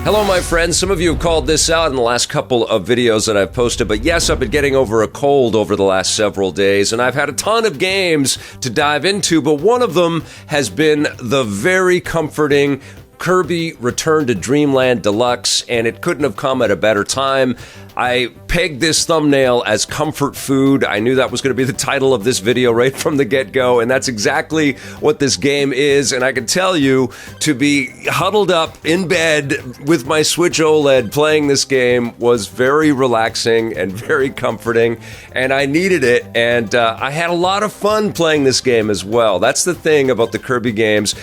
Hello, my friends. Some of you have called this out in the last couple of videos that I've posted, but yes, I've been getting over a cold over the last several days, and I've had a ton of games to dive into, but one of them has been the very comforting Kirby Return to Dreamland Deluxe, and it couldn't have come at a better time. I pegged this thumbnail as comfort food. I knew that was going to be the title of this video right from the get-go, and that's exactly what this game is. And I can tell you, to be huddled up in bed with my Switch OLED playing this game was very relaxing and very comforting, and I needed it, and I had a lot of fun playing this game as well. That's the thing about the Kirby games.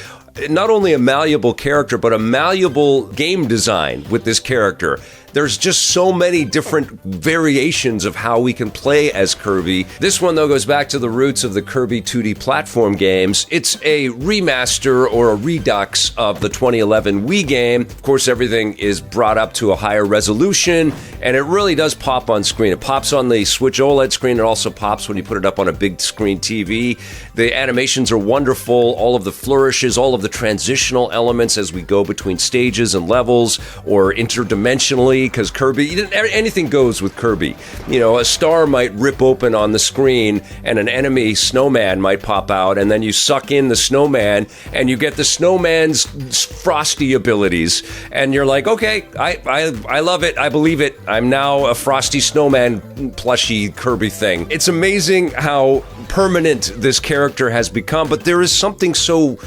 Not only a malleable character, but a malleable game design with this character. There's just so many different variations of how we can play as Kirby. This one, though, goes back to the roots of the Kirby 2D platform games. It's a remaster or a redux of the 2011 Wii game. Of course, everything is brought up to a higher resolution, and it really does pop on screen. It pops on the Switch OLED screen. It also pops when you put it up on a big screen TV. The animations are wonderful. All of the flourishes, all of the transitional elements as we go between stages and levels or interdimensionally, because Kirby, anything goes with Kirby. You know, a star might rip open on the screen and an enemy snowman might pop out, and then you suck in the snowman and you get the snowman's frosty abilities, and you're like, okay, I love it, I believe it, I'm now a frosty snowman plushy Kirby thing. It's amazing how permanent this character has become, but there is something so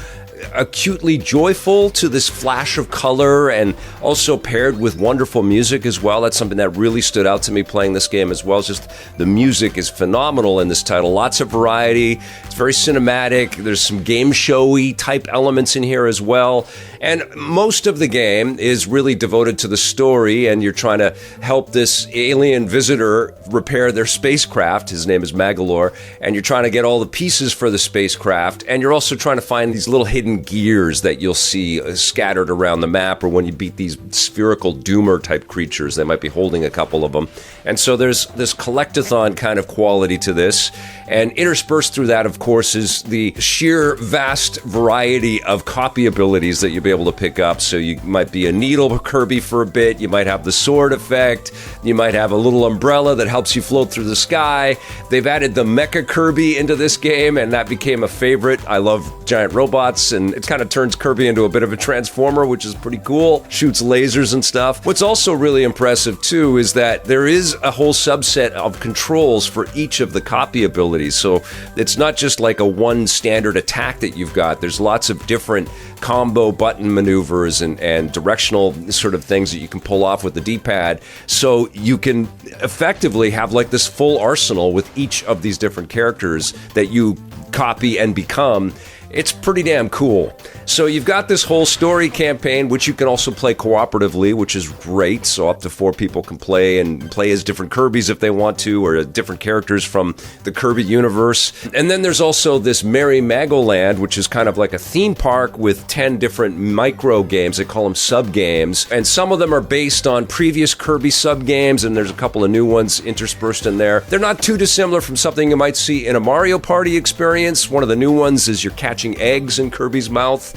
acutely joyful to this flash of color, and also paired with wonderful music as well. That's something that really stood out to me playing this game as well. It's just the music is phenomenal in this title. Lots of variety. It's very cinematic. There's some game showy type elements in here as well. And most of the game is really devoted to the story, and you're trying to help this alien visitor repair their spacecraft. His name is Magalore, and you're trying to get all the pieces for the spacecraft, and you're also trying to find these little hidden gears that you'll see scattered around the map, or when you beat these spherical doomer type creatures, they might be holding a couple of them. And so there's this collectathon kind of quality to this, and interspersed through that, of course, is the sheer vast variety of copy abilities that you'll be able to pick up. So you might be a needle Kirby for a bit, you might have the sword effect, you might have a little umbrella that helps you float through the sky. They've added the Mecha Kirby into this game, and that became a favorite. I love giant robots, and it kind of turns Kirby into a bit of a transformer, which is pretty cool. Shoots lasers and stuff. What's also really impressive too is that there is a whole subset of controls for each of the copy abilities. So it's not just like a one standard attack that you've got. There's lots of different combo button maneuvers and directional sort of things that you can pull off with the D-pad. So you can effectively have like this full arsenal with each of these different characters that you copy and become. It's pretty damn cool. So you've got this whole story campaign, which you can also play cooperatively, which is great. So up to 4 people can play and play as different Kirbys if they want to, or different characters from the Kirby universe. And then there's also this Merry Magoland, which is kind of like a theme park with 10 different micro games. They call them sub-games. And some of them are based on previous Kirby sub-games, and there's a couple of new ones interspersed in there. They're not too dissimilar from something you might see in a Mario Party experience. One of the new ones is you're catching eggs in Kirby's mouth,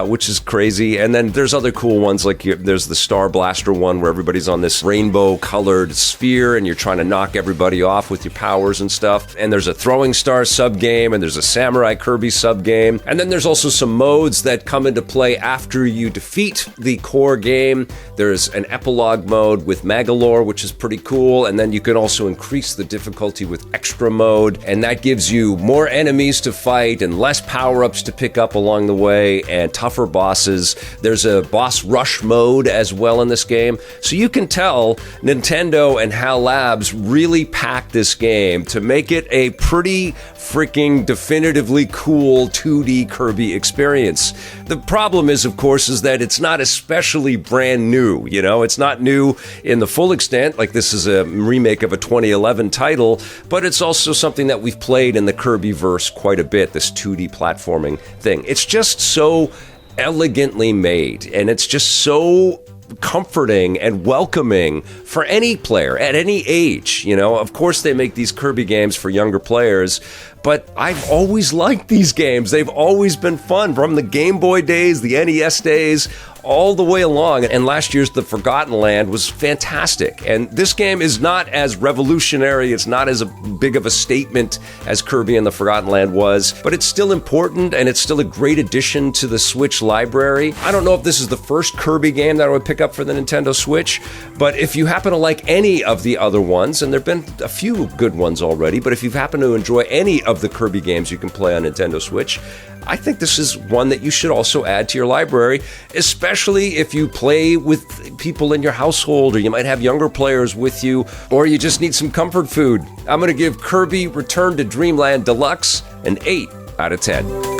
which is crazy. And then there's other cool ones, like there's the Star Blaster one where everybody's on this rainbow-colored sphere and you're trying to knock everybody off with your powers and stuff. And there's a Throwing Star sub-game, and there's a Samurai Kirby sub-game. And then there's also some modes that come into play after you defeat the core game. There's an epilogue mode with Magalore, which is pretty cool. And then you can also increase the difficulty with extra mode, and that gives you more enemies to fight and less power-ups to pick up along the way, and tougher bosses. There's a boss rush mode as well in this game. So you can tell Nintendo and HAL Labs really packed this game to make it a pretty freaking definitively cool 2D Kirby experience. The problem is, of course, is that it's not especially brand new, you know? It's not new in the full extent, like this is a remake of a 2011 title, but it's also something that we've played in the Kirbyverse quite a bit, this 2D platforming thing. It's just so elegantly made, and it's just so comforting and welcoming for any player at any age. You know, of course they make these Kirby games for younger players, but I've always liked these games. They've always been fun, from the Game Boy days, the NES days, all the way along. And last year's The Forgotten Land was fantastic. And this game is not as revolutionary, it's not as big of a statement as Kirby and The Forgotten Land was, but it's still important and it's still a great addition to the Switch library. I don't know if this is the first Kirby game that I would pick up for the Nintendo Switch, but if you happen to like any of the other ones, and there have been a few good ones already, but if you happen to enjoy any of the Kirby games you can play on Nintendo Switch, I think this is one that you should also add to your library, especially if you play with people in your household, or you might have younger players with you, or you just need some comfort food. I'm going to give Kirby Return to Dreamland Deluxe an 8 out of 10.